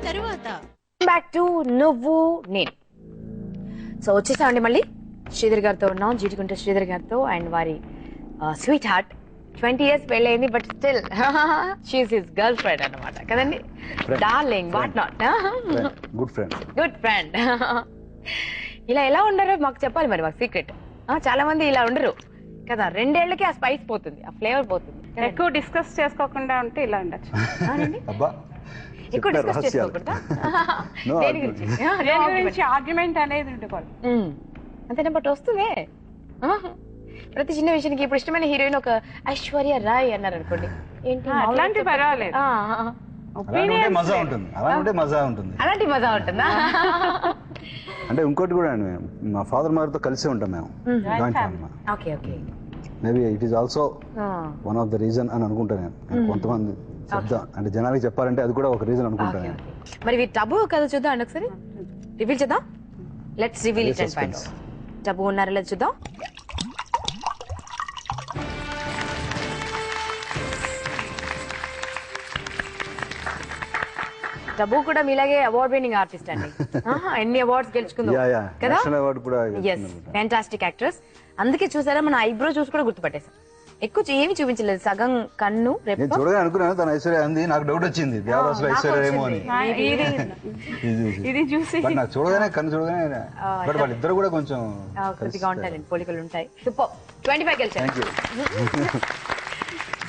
తరువాత back to నువ్వు నేను. సో వచ్చేసామండి మళ్ళీ శ్రీధర్ గారితో ఉన్నాం, జీడిగుంట శ్రీధర్ గారితో అండ్ వారి స్వీట్ హార్ట్. 20 years పెళ్ళైంది but still she's his girlfriend అన్నమాట కదండి, darling what not, good friend. ఇలా ఎలా ఉండరో మాకు చెప్పాలి మరి, మాకు సీక్రెట్. చాలా మంది ఇలా ఉండరు కదా, 2 ఏళ్లకి ఆ స్పైస్ పోతుంది, ఆ ఫ్లేవర్ పోతుంది. ఎక్కువ డిస్కస్ చేసుకోకుండా ఉంటే ఇలా ఉండొచ్చు. ఎక్కువ డిస్కస్ చేసుకోకుండా దేని గురించి ఆర్గ్యుమెంట్ అనేది ఉండకూడదు అంతేనా, బట్ వస్తుందే ప్రతి చిన్న విషయానికి. ఇప్పుడు ఇష్టమైన హీరోయిన్ ఒక ఐశ్వర్య రాయ్ అన్నారు అనుకోండి, ఏంటి అలాంటి పర్వాలేదు, అలాంటి మజా ఉంటుంది. అలాంటి మజా ఉంటుందా? అంటే ఇంకోటి కూడా మా ఫాదర్ మదర్ తో కలిసి ఉంటాం మేము, okay okay. Maybe it is also one of the reason అని అనుకుంటాను నేను. కొంతమంది చెప్తాం అంటే జనాలకి చెప్పాలంటే అది కూడా ఒక రీజన్ అనుకుంటాను నేను. మరి టబు కదా చూద్దాం అండి ఒకసారి, రివీల్ చేద్దాం. Let's reveal it and find out. Tabu ఉన్నారా లేదా చూద్దాం. టబు కూడా మీలాగే అవార్డ్ విన్నింగ్ ఆర్టిస్ట్ అండి, ఎన్ని అవార్డ్స్ గెలుచుకుందో కదా. Fantastic actress. అందుకే చూసారా మన ఐబ్రో చూసి కూడా గుర్తుపట్టేశాం. ఎక్కువ ఏమి చూపించలేదు, సగం కన్ను. చూడగా అనుకున్నాను తన ఐశ్వర్య అంది, నాకు డౌట్ వచ్చింది దేవదాసులో ఐశ్వర్య ఏమో అని. ఇది చూసి నాకు చూడగానే కన్ను చూడగానే, బట్ వాళ్ళిద్దరు కూడా కొంచెం కొద్దిగా ఉంటాయండి, పోలికలు ఉంటాయి. సూపర్, 25 గెలిచారు.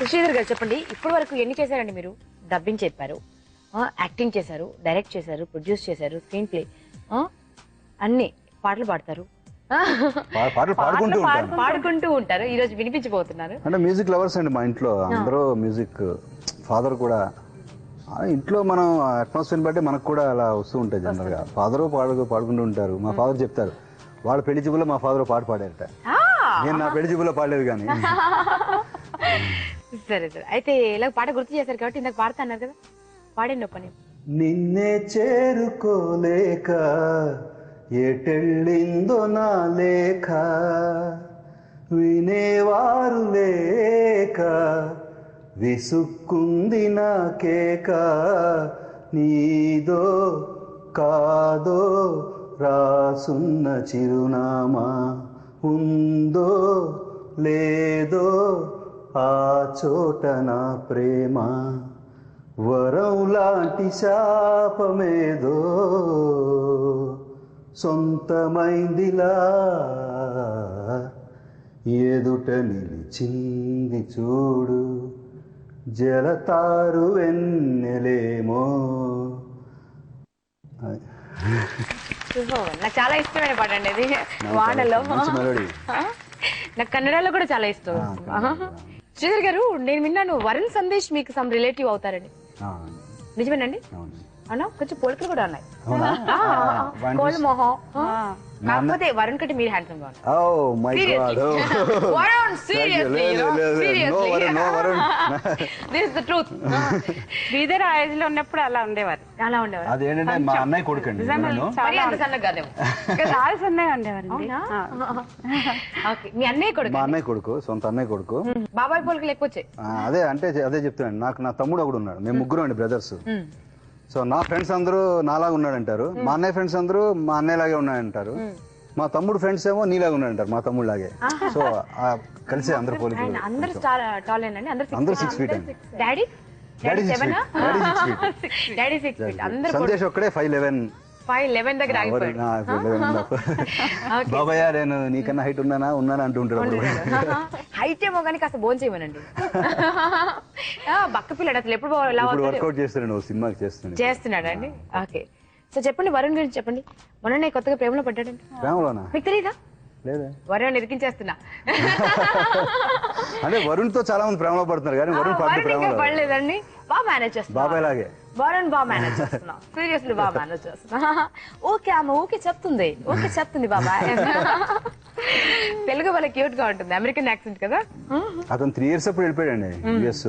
శ్రీధర్ గారు చెప్పండి, ఇప్పటి వరకు ఎన్ని చేశారండి మీరు? డబ్బింగ్ చెప్పారు, యాక్టింగ్ చేశారు, డైరెక్ట్ చేశారు, ప్రొడ్యూస్ చేశారు, స్క్రీన్ ప్లే, అన్ని పాటలు పాడతారు, పాడుకుంటూ ఉంటారు. ఈ రోజు వినిపించబోతున్నారు. అంటే మ్యూజిక్ లవర్స్ అండి మా ఇంట్లో అందరూ. మ్యూజిక్ ఫాదర్ కూడా ఇంట్లో మనం అట్మాస్ఫియర్ బట్టి మనకు కూడా అలా వస్తూ ఉంటాయి. జనరల్ గా ఫాదర్ పాడుకుంటూ ఉంటారు. మా ఫాదర్ చెప్తారు, వాళ్ళ పెళ్లి చూపులో మా ఫాదర్ పాట పాడారట, నేను నా పెళ్లి చూపులో పాడలేదు కానీ. సరే సరే, అయితే ఇలా పాట గుర్తు చేశారు కాబట్టి ఇందాక పాడుతా అన్నారు కదా, పాడండి ఒక పని. నిన్నే చేరుకోలేక ఎటెళ్ళిందో నా లేఖ, వినేవారు లేక విసుక్కుంది నా కేక, నీదో కాదో రాసున్న చిరునామా, ఉందో లేదో ఆ చోట నా ప్రేమ, వరం లాంటి శాపమేదో సొంతమైందిలా ఎదుట నిలిచింది చూడు, జలతారు వెన్నెలేమో. నాకు చాలా ఇష్టమైన పాట అండి అది, వానలో. నాకు కన్నడలో కూడా చాలా ఇష్టం. శ్రీధర్ గారు, నేను విన్నాను వరుణ్ సందేశ్ మీకు సమ్ రిలేటివ్ అవుతారండి, నిజమేనండి? అన్నా కొంచెం పోలికలు కూడా ఉన్నాయి, కోళ్ళు మొహం. కాకపోతే వరుణ్ కంటే మీరు హ్యాండ్సమ్ గా శ్రీధర్ ఏజ్ లో ఉన్నప్పుడు అలా ఉండేవారు. అదేంటంటే మా అన్నయ్య కొడుకండి, చాలా సన్నగా ఉండేవారు. మీ అన్నయ్య కొడుకు? మా అన్నయ్య కొడుకు, సొంత అన్నయ్య కొడుకు. బాబాయ్ పోలికలు ఎక్కువ వచ్చాయి. అదే అంటే అదే చెప్తున్నాను, నాకు నా తమ్ముడు ఒకడు ఉన్నాడు, మేము ముగ్గురు అండి బ్రదర్స్. సో నా ఫ్రెండ్స్ అందరూ నాలాగా ఉన్నాడంటారు, మా అన్నయ్య ఫ్రెండ్స్ అందరూ మా అన్నయ్య లాగే ఉన్నాయంటారు, మా తమ్ముడు ఫ్రెండ్స్ ఏమో నీలాగా ఉన్నాడంటారు, మా తమ్ముడు లాగే. సో కలిసి అందరు పోలికలు. అందరూ 6 feet అండి. Daddy 6 feet. Daddy 6 feet. అందరూ సందేశ్ ఒక్కడే 5'11". 5'11" దగ్గర ఆగిపోయాడు. బాబాయ్ నేను నీకన్నా హైట్ ఉన్నానా అంటూ ఉంటాడు. హైట్ ఏమో కానీ కాస్త భోజనం చేయమనండి. బక్క పిల్లడు అసలు ఎప్పుడు వర్కౌట్ చేస్తున్నాడు, సినిమాకి చేస్తున్నాడు అండి. ఓకే, సో చెప్పండి వరుణ్ గురించి చెప్పండి. మొన్న కొత్తగా ప్రేమలో పడ్డాడండి. ప్రేమలోనా? మీకు తెలీదా? లేదా? వరుణ్ ఇరికించేస్తున్నా అంటే వరుణ్ తో చాలా మంది ప్రేమలో పడుతున్నారు కానీ వరుణ్ పడలేదండి. బాగా మేనేజ్ చేస్తున్నా, బాబాయ్ లాగే వరుణ్ బాగా మేనేజ్ చేస్తున్నా, సీరియస్లీ బాగా మేనేజ్ చేస్తున్నా. ఓకే ఆమె ఓకే చెప్తుంది బాబాయ్. తెలుగు వాళ్ళ క్యూట్ గా ఉంటుంది, అమెరికన్ యాక్సెంట్ కదా. అతను 3 years అప్పుడు వెళ్ళిపోయాడండి యుఎస్.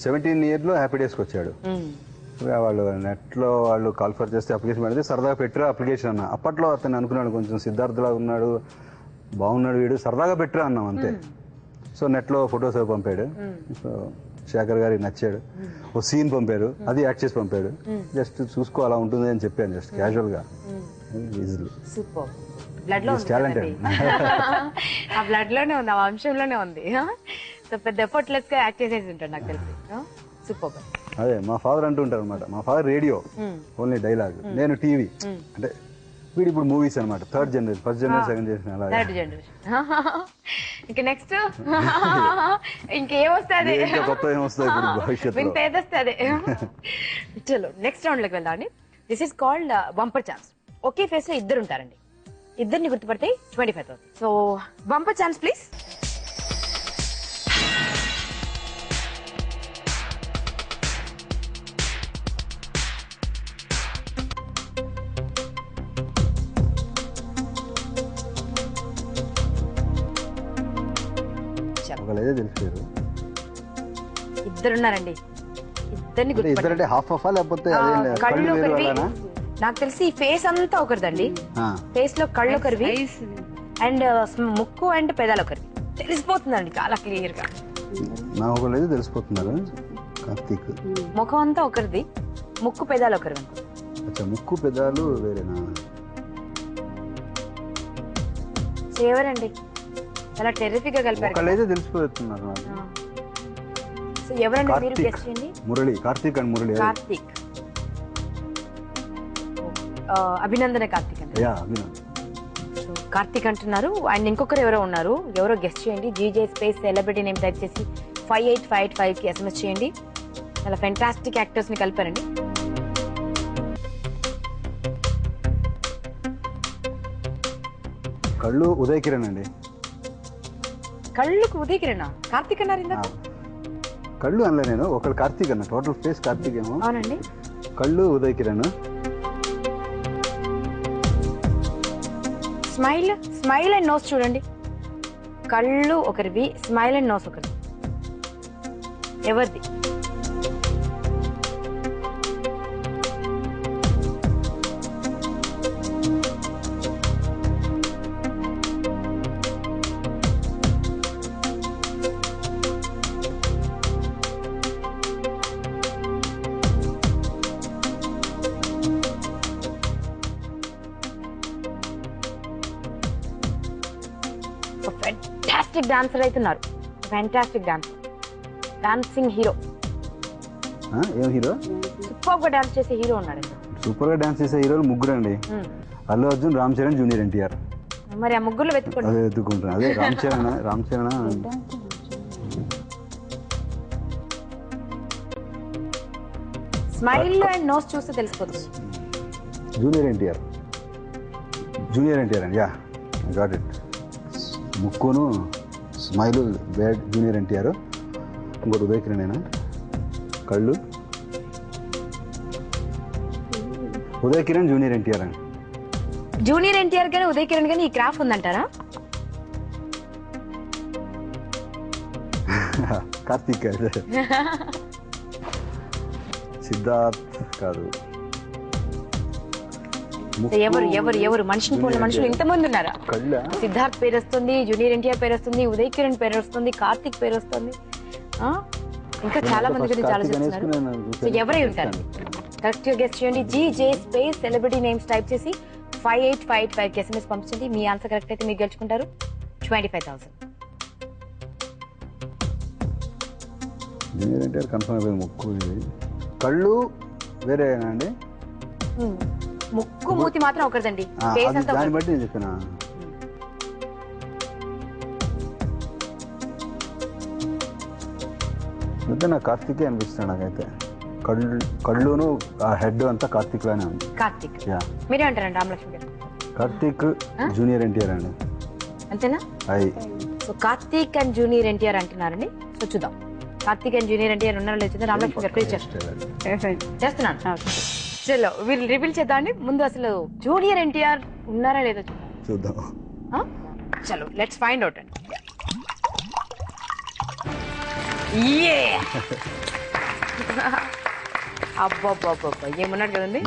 17 years లో హ్యాపీ డేస్కి వచ్చాడు. వాళ్ళు నెట్ లో వాళ్ళు కాల్ఫర్ చేస్తే అప్లికేషన్ పెడితే సరదాగా పెట్టిరా అప్లికేషన్ అన్న. అప్పట్లో అతను అనుకున్నాడు కొంచెం సిద్ధార్థలా ఉన్నాడు, బాగున్నాడు వీడు, సరదాగా పెట్టిరా అన్నాం అంతే. సో నెట్ లో ఫొటోస్ పంపాడు. సో శేఖర్ గారికి నచ్చాడు, ఓ సీన్ పంపారు, అది యాక్ట్ చేసి పంపాడు. జస్ట్ చూసుకో అలా ఉంటుంది అని చెప్పాను, జస్ట్ క్యాజువల్ గా. సూపర్. బ్లడ్ లో ఉంది టాలెంటెడ్. ఆ బ్లడ్ లోనే ఉంది, ఆ వంశంలోనే ఉంది. సో పెద్ద ఎఫర్ట్లెస్ గా యాక్ట్ చేసేసి ఉంటాడు నాకు తెలిసి. సూపర్. అదే మా ఫాదర్ అంటూ ఉంటారు అనమాట. మా ఫాదర్ రేడియో ఓన్లీ డైలాగ్, నేను టీవీ. అంటే వీడు ఇప్పుడు మూవీస్ అనమాట. Third generation, first generation, second generation అలా. Third generation. ఇంకా నెక్స్ట్ ఇంకేం వస్తుంది, కొత్త ఏం వస్తుంది ఇప్పుడు భవిష్యత్తులో, వింత ఏదొస్తుంది. చలో నెక్స్ట్ రౌండ్ లోకి వెళ్దాం అండి. This is called bumper chance. ఒకే ఫేస్ లో ఇద్దరు ఉంటారండి, ఇద్దరిని గుర్తుపడితే 25,000. So bumper chance please. ఒకళ్ళైతే తెలిసిపోయారు, ఇద్దరున్నారండి, ఇద్దరిని గుర్తుపట్టారు. ఇద్దరంటే హాఫ్ ఆఫ్ లేకపోతే కళ్ళు ఒకరివి, నాకు తెలిసి ఫేస్ అంతా ఒకరిదండి. ఫేస్ లో కళ్ళు ఒకరివి అండ్ ముక్కు అండ్ పెదాలు ఒకరివి. తెలిసిపోతుందండి చాలా క్లియర్ గా. నాకు ఒకళ్ళైతే తెలిసిపోతున్నారు, కార్తీక్. ముఖం అంతా ఒకరిది, ముక్కు పెదాలు ఒకరివి. అచ్చా, ముక్కు పెదాలు వేరేనా? ఎవరండి? చాలా టెర్రిఫిక్ గా కలిపారు. ఒకళ్ళైతే తెలిసిపోతున్నారు నాకు. సో ఎవరండి మీరు గెస్ చేయండి? మురళి, కార్తీక్ అండ్ మురళి. కార్తీక్, అభినందన కార్తీక్ అండి. సో కార్తీక్ అంటున్నారు. అండ్ ఇంకొకరు ఎవరో ఉన్నారు, ఎవరో గెస్ట్ చేయండి. GJ space celebrity name type చేసి 58585 కి SMS చేయండి. చాలా ఫెంటాస్టిక్ యాక్టర్స్ ని కలిపారండి. కళ్ళు ఉదయ్ కిరణ్ అండి. కళ్ళుకు ఉదయ్ కిరణ్, కార్తీక్ అన్నారు ఇందాక. కళ్ళు అనలే నేను, ఒకళ్ళు కార్తీక్ అన్న, టోటల్ ఫేస్ కార్తీక్ ఏమో. అవునండి. కళ్ళు Uday Kiran. Smile, smile and nose చూడండి. కళ్ళు ఒకరివి, స్మైల్ అండ్ నోస్ ఒకరివి. ఎవరిది? ఫ్యాంటాస్టిక్ డాన్సర్ అవుతున్నారు, ఫ్యాంటాస్టిక్ డాన్సర్, డాన్సింగ్ హీరో. ఏం హీరో? సూపర్ గా డాన్స్ చేసే హీరో ఉన్నాడు. సూపర్ గా డాన్స్ చేసే హీరోలు ముగ్గురు అండి. అల్లు అర్జున్, రామ్ చరణ్, జూనియర్ ఎన్టీఆర్. మరి ఆ ముగ్గురు వెతుక్కోండి. అదే వెతుక్కుంటాను. అదే Ram Charan, Ram Charan. Smile and nose చూస్తే తెలిసిపోతుంది. జూనియర్ ఎన్టీఆర్, జూనియర్ ఎన్టీఆర్ అండి. Yeah, I got it. ముక్కును స్మైల్ జూనియర్ ఎన్టీఆర్. ఇంకోటి ఉదయ్ కిరణ్. కళ్ళు ఉదయ్ కిరణ్, జూనియర్ ఎన్టీఆర్ అండి. జూనియర్ ఎన్టీఆర్ గానీ ఉదయ్ కిరణ్ గానీ ఈ క్రాఫ్ ఉందంటారా? కార్తీక్ అయితే సిద్ధార్థ్ కాదు. ఎవరు ఎవరు ఎవరు మనిషిని పోలిన మనుషులు ఇంతమంది ఉన్నారా? సిద్ధార్థ్ పేరు వస్తుంది, జూనియర్ ఎన్టీఆర్ పేరు వస్తుంది, ఉదయ్ కిరణ్ పేరు వస్తుంది, కార్తీక్ పేరు వస్తుంది, ఇంకా చాలా మంది గురించి ఆలోచిస్తున్నారు. ఎవరై ఉంటారు? కరెక్ట్ గా గెస్ట్ చేయండి. GJ space celebrity names type చేసి 58585 కి SMS పంపించండి. మీ ఆన్సర్ కరెక్ట్ అయితే మీరు గెలుచుకుంటారు 25,000. జూనియర్ ఎన్టీఆర్ కన్ఫర్మ్ అయిపోయింది. ముక్కు, కళ్ళు వేరేనా అండి? ముక్కు మూతి మాత్రం ఒకరిదండి. దాన్ని బట్టి నేను చెప్పిన. నాకు కార్తీకే అనిపిస్తుంది నాకైతే. కళ్ళును హెడ్ అంతా కార్తీక్ లానే ఉంది. కార్తీక్ మీరే అంటారండి రామలక్ష్మి గారు? కార్తీక్, జూనియర్ ఎన్టీఆర్ అండి. అంతేనా? So Karthik and junior NTR అంటున్నారండి. సో చూద్దాం కార్తీక్ అండ్ జూనియర్ ఎన్టీఆర్ ఉన్నారో లేదో రామలక్ష్మి గారు చేస్తున్నాను. చలో వీళ్ళు రివీల్ చేద్దామండి. ముందు అసలు జూనియర్ ఎన్టీఆర్ ఉన్నారా లేదో చూద్దాం. చలో లెట్స్ ఫైండ్ అవుట్ అండి. అబ్బబ్బబ్బబ్బ ఏమన్నాడు కదండి.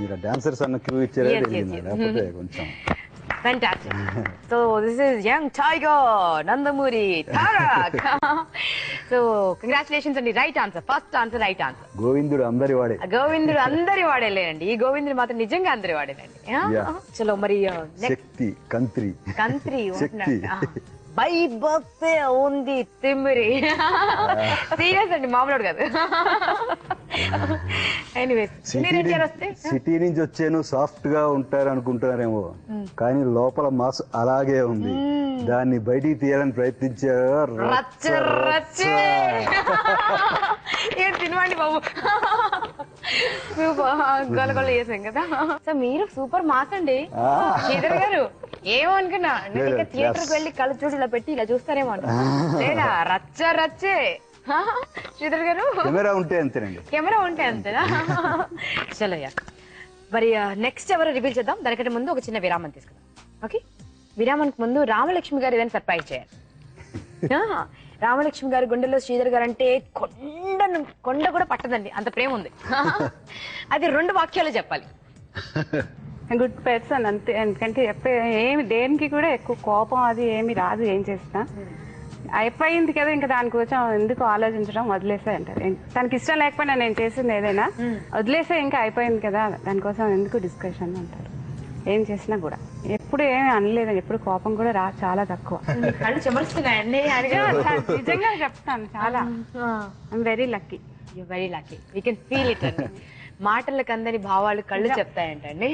మీరు డాన్సర్స్ అన్న క్రూ ఇచ్చారా? లేకపోతే కొంచెం fantastic. So this is young tiger Nandamuri Tarak. So congratulations అండి, right answer, first answer right answer. Govindudu Andari Vaade. గోవిందుడు అందరి వాడేలేనండి, ఈ గోవిందుడు మాత్రం నిజంగా అందరి వాడేనండి. చలో మరి శక్తి కంత్రి కంత్రి శక్తి బై బఫే ఉంది తిమ్మిరి. సీరియస్ అండి, మామూలు కాదు. ఎనీవేస్ సిటీ నుంచి వచ్చాను సాఫ్ట్ గా ఉంటారు అనుకుంటున్నారేమో, కానీ లోపల మాస్ అలాగే ఉంది. దాన్ని బయటికి తీయాలని ప్రయత్నించారు. ఏం తినవండి బాబు, గొలగొల చేసాం కదా. సో మీరు సూపర్ మాస్ అండి శ్రీధర్ గారు. ఏమనుకున్నా నేను ఇంకా థియేటర్కి వెళ్ళి కళ్ళు చూసి ఇలా పెట్టి ఇలా చూస్తారేమో లేదా? రచ్చ రచ్చే శ్రీధర్ గారు. కెమెరా ఉంటే అంతేనండి, కెమెరా ఉంటే అంతేనా? చలయ్యా మరి నెక్స్ట్ ఎవరు రివీల్ చేద్దాం. దానికంటే ముందు ఒక చిన్న విరామం తీసుకుందాం. ఓకే, విరామానికి ముందు రామలక్ష్మి గారు ఏదైనా సర్ప్రైజ్ చేయాలి. రామలక్ష్మి గారి గుండెల్లో శ్రీధర్ గారు అంటే కొండ కూడా పట్టదండి, అంత ప్రేమ ఉంది. అది 2 వాక్యాలు చెప్పాలి. గుడ్ పర్సన్ అంతే. ఎందుకంటే ఏమి దేనికి కూడా ఎక్కువ కోపం అది ఏమి రాదు. ఏం చేసినా అయిపోయింది కదా, ఇంకా దానికోసం ఎందుకు ఆలోచించడం, వదిలేసే అంటారు. తనకి ఇష్టం లేకపోయినా నేను చేసింది ఏదైనా వదిలేసే, ఇంకా అయిపోయింది కదా దానికోసం ఎందుకు డిస్కషన్ అంటారు. ఏం చేసినా కూడా ఎప్పుడు ఏమి అనలేదు, ఎప్పుడు కోపం కూడా చాలా తక్కువ. కళ్ళు చెమరుస్తున్నాయండి. నిజంగా చెప్తాను, చాలా I'm very lucky. Very lucky, we can feel it అండి. మాటలకు అందని భావాలు కళ్ళు చెప్తాయంటండి.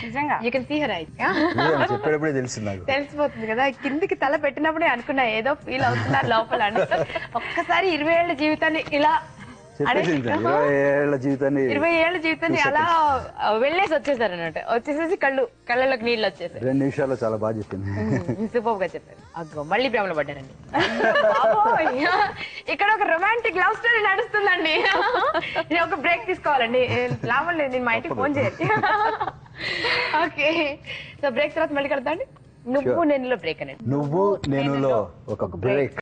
నిజంగా you can see her eyes. చెప్పేటప్పుడే తెలిసింది నాకు, తెలిసిపోతుంది కదా. కిందికి తల పెట్టినప్పుడే అనుకున్నా ఏదో ఫీల్ అవుతున్నారు లోపల అని. ఒక్కసారి 20 ఏళ్ల జీవితాన్ని ఇలా 20 ఏళ్ల జీవితాన్ని అలా వెళ్ళేసి వచ్చేసారు అన్నట్టు. వచ్చేసేసి కళ్ళలోకి నీళ్ళు వచ్చేసారు. 2 నిమిషాల్లో చాలా బాగా చెప్పింది. సూపర్ గా చెప్పారు. అగ్గో మళ్ళీ ప్రేమలో పడ్డారండి. ఇక్కడ ఒక రొమాంటిక్ లవ్ స్టోరీ నడుస్తుందండి. నేను ఒక బ్రేక్ తీసుకోవాలండి, లాభం లేదు, నేను మా ఇంటికి ఫోన్ చేయాలి. ఓకే, సో బ్రేక్ తర్వాత మళ్ళీ కడతాండి. నువ్వు నేనులో బ్రేక్ అనండి. నువ్వు నేనులో ఒక బ్రేక్.